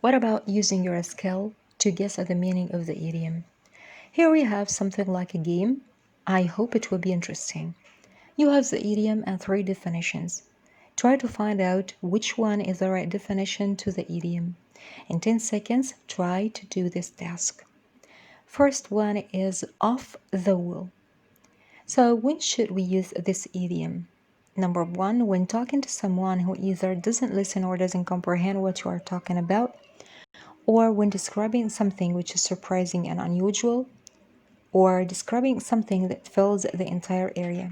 What about using your skill to guess at the meaning of the idiom? Here we have something like a game. I hope it will be interesting. You have the idiom and three definitions. Try to find out which one is the right definition to the idiom. In 10 seconds, try to do this task. First one is off the wall. So when should we use this idiom? Number one, when talking to someone who either doesn't listen or doesn't comprehend what you are talking about, or when describing something which is surprising and unusual, or describing something that fills the entire area.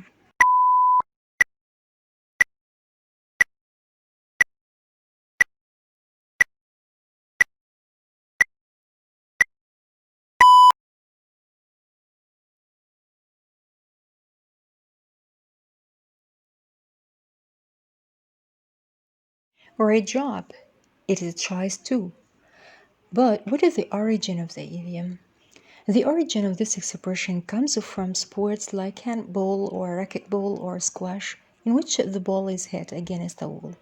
Great job! It is choice two. But what is the origin of the idiom? The origin of this expression comes from sports like handball or racquetball or squash, in which the ball is hit against the wall.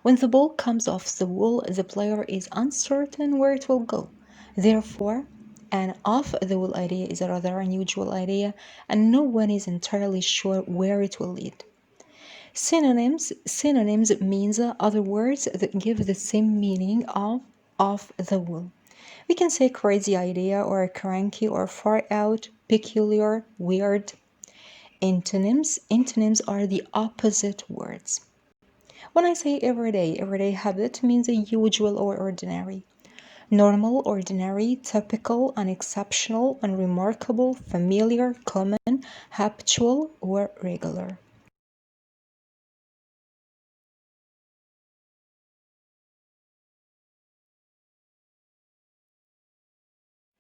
When the ball comes off the wall, the player is uncertain where it will go. Therefore, an off-the-wall idea is a rather unusual idea, and no one is entirely sure where it will lead. Synonyms means other words that give the same meaning of off the wall. We can say crazy idea or cranky or far out, peculiar, weird. Antonyms are the opposite words. When I say everyday habit means usual or ordinary. Normal, ordinary, typical, unexceptional, unremarkable, familiar, common, habitual, or regular.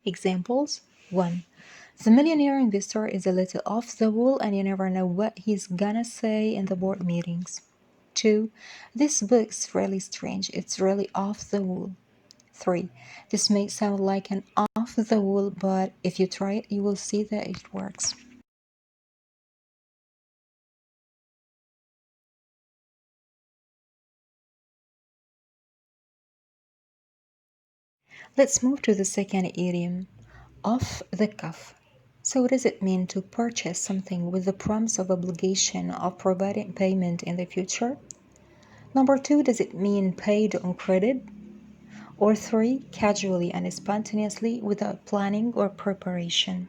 Examples 1. The millionaire investor is a little off the wall and you never know what he's gonna say in the board meetings. 2. This book's really strange, it's really off the wall. 3. This may sound like an off the wall, but if you try it, you will see that it works. Let's move to the second idiom, off the cuff. So what does it mean to purchase something with the promise of obligation of providing payment in the future? Number 2, does it mean paid on credit? Or 3, casually and spontaneously without planning or preparation?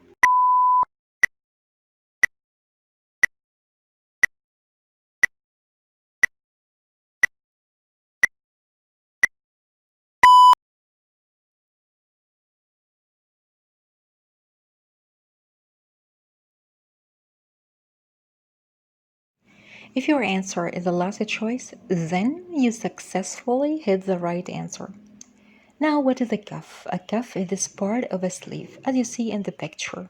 If your answer is the last choice, then you successfully hit the right answer. Now, what is a cuff? A cuff is this part of a sleeve, as you see in the picture.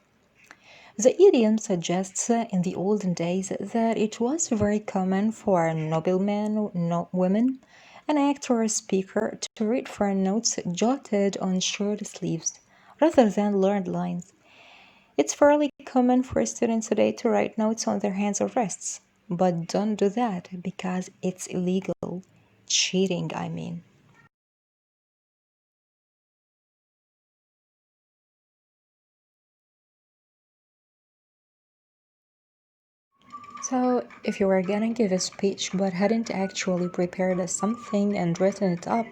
The idiom suggests in the olden days that it was very common for noblemen, women, an actor or speaker to read for notes jotted on shirt sleeves rather than learned lines. It's fairly common for students today to write notes on their hands or wrists, but don't do that because it's illegal. Cheating, I mean. So, if you were gonna give a speech but hadn't actually prepared something and written it up,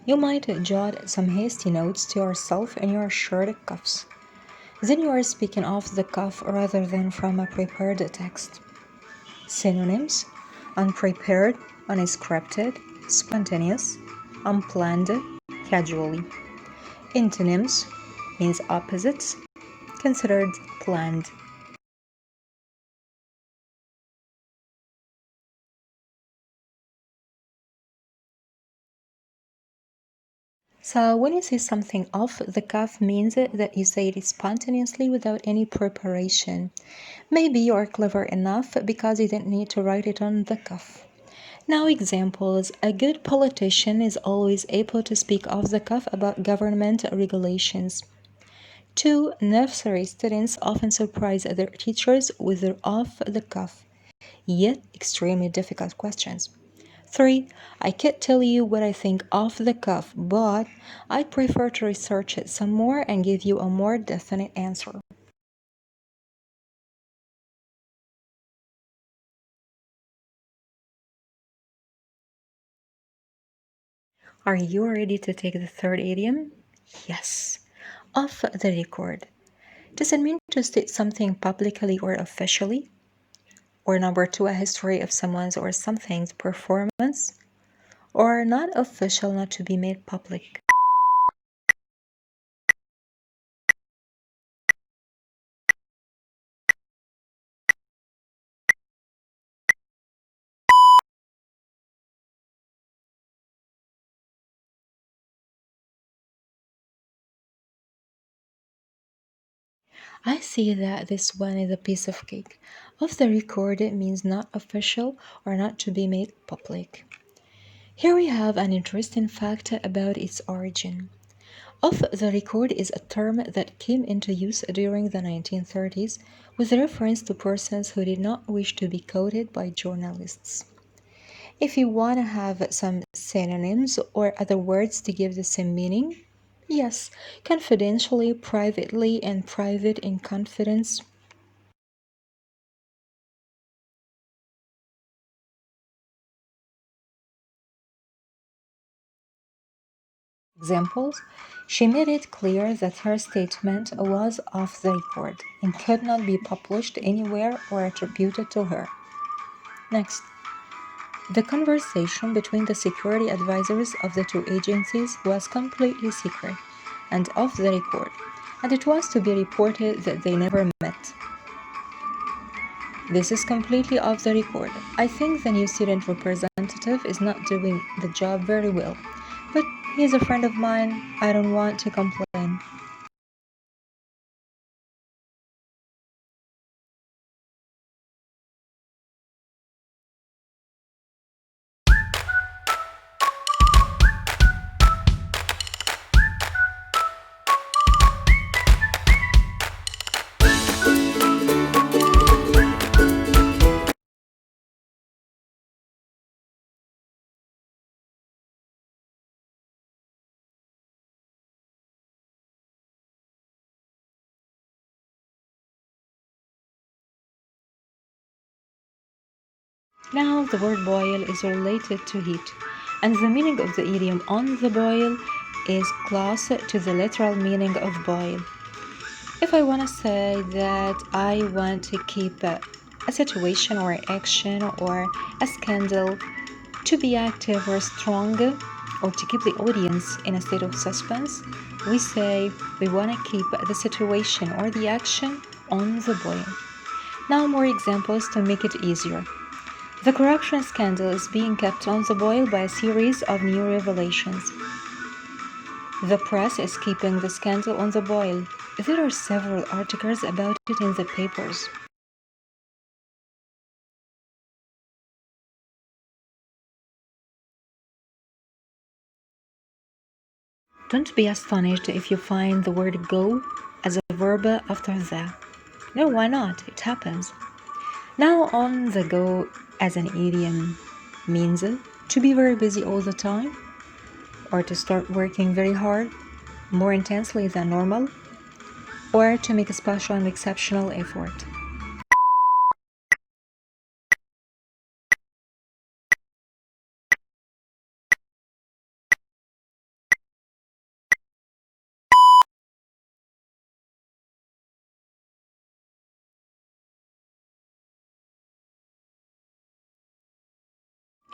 you might jot some hasty notes to yourself in your shirt cuffs. Then you are speaking off the cuff rather than from a prepared text. Synonyms: unprepared, unscripted, spontaneous, unplanned, casually. Antonyms means opposites, considered planned. So when you say something off the cuff means that you say it spontaneously without any preparation. Maybe you are clever enough because you didn't need to write it on the cuff. Now examples. A good politician is always able to speak off the cuff about government regulations. 2. Nursery students often surprise their teachers with their off the cuff, yet extremely difficult questions. 3. I can't tell you what I think off the cuff, but I prefer to research it some more and give you a more definite answer. Are you ready to take the third idiom? Yes. Off the record. Does it mean to state something publicly or officially? Or number 2, a history of someone's or something's performance? Or not official, not to be made public? I see that this one is a piece of cake. Off the record it means not official or not to be made public. Here we have an interesting fact about its origin. Off the record is a term that came into use during the 1930s with reference to persons who did not wish to be quoted by journalists. If you want to have some synonyms or other words to give the same meaning, yes, confidentially, privately, and private in confidence. Examples: she made it clear that her statement was off the record and could not be published anywhere or attributed to her. Next, the conversation between the security advisors of the two agencies was completely secret and off the record, and it was to be reported that they never met. This is completely off the record. I think the new student representative is not doing the job very well, but he's a friend of mine. I don't want to complain. Now, the word boil is related to heat, and the meaning of the idiom on the boil is close to the literal meaning of boil. If I want to say that I want to keep a situation or action or a scandal to be active or strong, or to keep the audience in a state of suspense, we say we want to keep the situation or the action on the boil. Now, more examples to make it easier. The corruption scandal is being kept on the boil by a series of new revelations. The press is keeping the scandal on the boil. There are several articles about it in the papers. Don't be astonished if you find the word go as a verb after the. No, why not? It happens. Now, on the go as an idiom means to be very busy all the time, or to start working very hard, more intensely than normal, or to make a special and exceptional effort.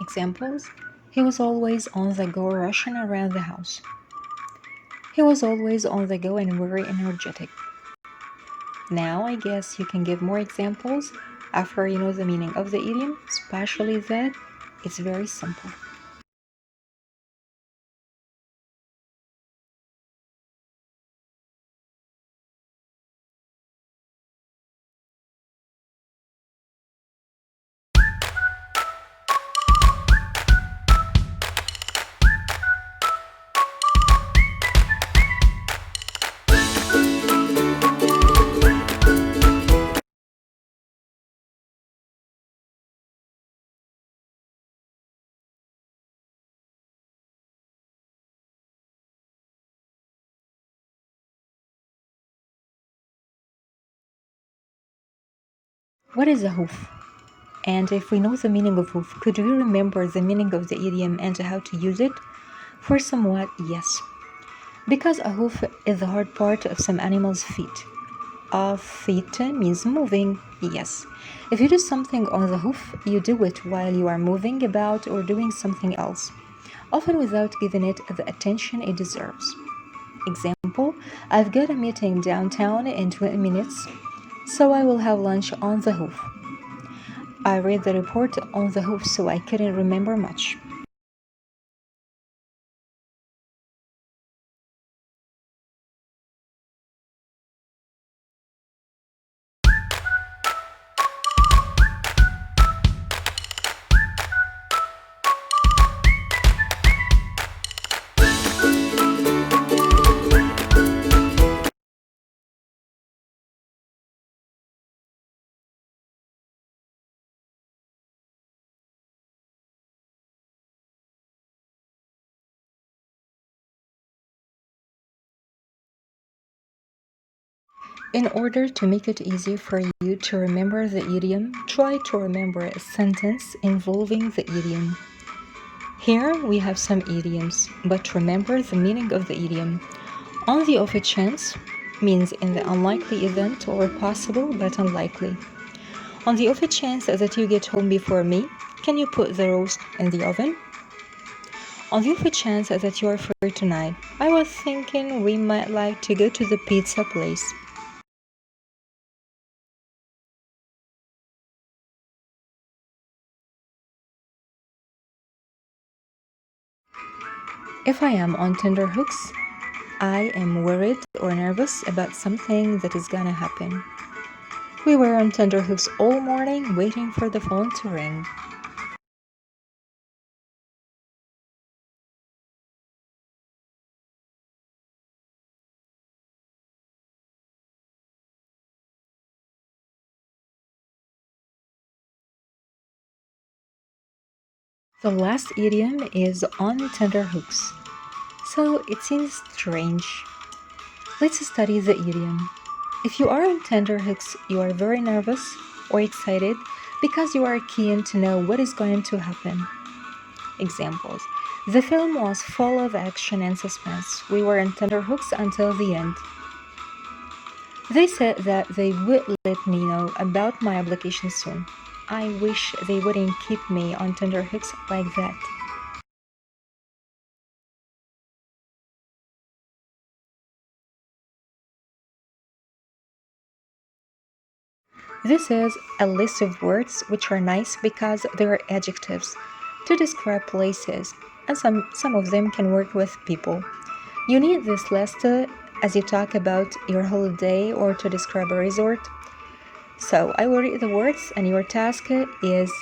Examples: he was always on the go rushing around the house. He was always on the go and very energetic. Now I guess you can give more examples after you know the meaning of the idiom, especially that it's very simple. What is a hoof? And if we know the meaning of hoof, could we remember the meaning of the idiom and how to use it? For somewhat, yes. Because a hoof is the hard part of some animals' feet. Of feet means moving, yes. If you do something on the hoof, you do it while you are moving about or doing something else, often without giving it the attention it deserves. Example: I've got a meeting downtown in 20 minutes, so I will have lunch on the hoof. I read the report on the hoof, so I couldn't remember much. In order to make it easy for you to remember the idiom, try to remember a sentence involving the idiom. Here we have some idioms, but remember the meaning of the idiom. On the off chance means in the unlikely event or possible but unlikely. On the off chance that you get home before me, can you put the roast in the oven? On the off chance that you are free tonight, I was thinking we might like to go to the pizza place. If I am on tenterhooks, I am worried or nervous about something that is gonna happen. We were on tenterhooks all morning waiting for the phone to ring. The last idiom is on tenterhooks, so it seems strange. Let's study the idiom. If you are on tenterhooks, you are very nervous or excited because you are keen to know what is going to happen. Examples: the film was full of action and suspense. We were on tenterhooks until the end. They said that they would let me know about my application soon. I wish they wouldn't keep me on tenterhooks like that. This is a list of words which are nice because they are adjectives to describe places, and some of them can work with people. You need this list as you talk about your holiday or to describe a resort. So I will read the words, and your task is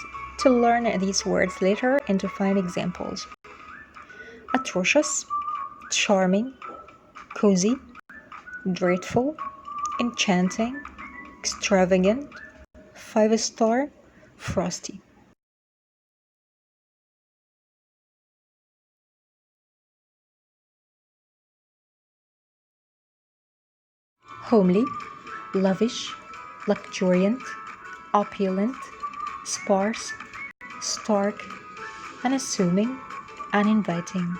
to learn these words later and to find examples. Atrocious, charming, cozy, grateful, enchanting, extravagant, 5-star, frosty. Homely, lavish, luxuriant, opulent, sparse, stark, unassuming, uninviting.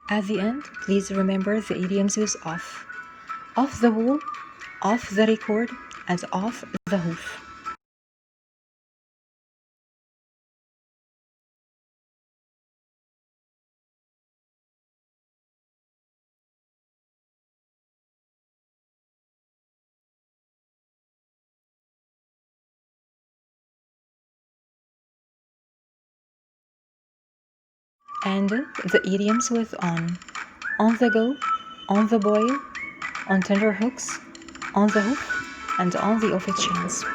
At the end, please remember the idioms with off. Off the wall, off the record, and off the hoof. And the idioms with on the go, on the boil, on tender hooks, on the hoof, and on the off chance.